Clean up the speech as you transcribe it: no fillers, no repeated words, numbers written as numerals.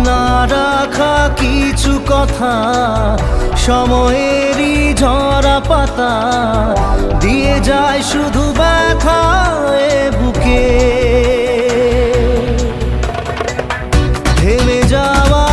না রাখা কিছু কথা সময়েরই ঝরা পাতা দিয়ে যায় শুধু ব্যথা এ বুকে থেমে যাওয়া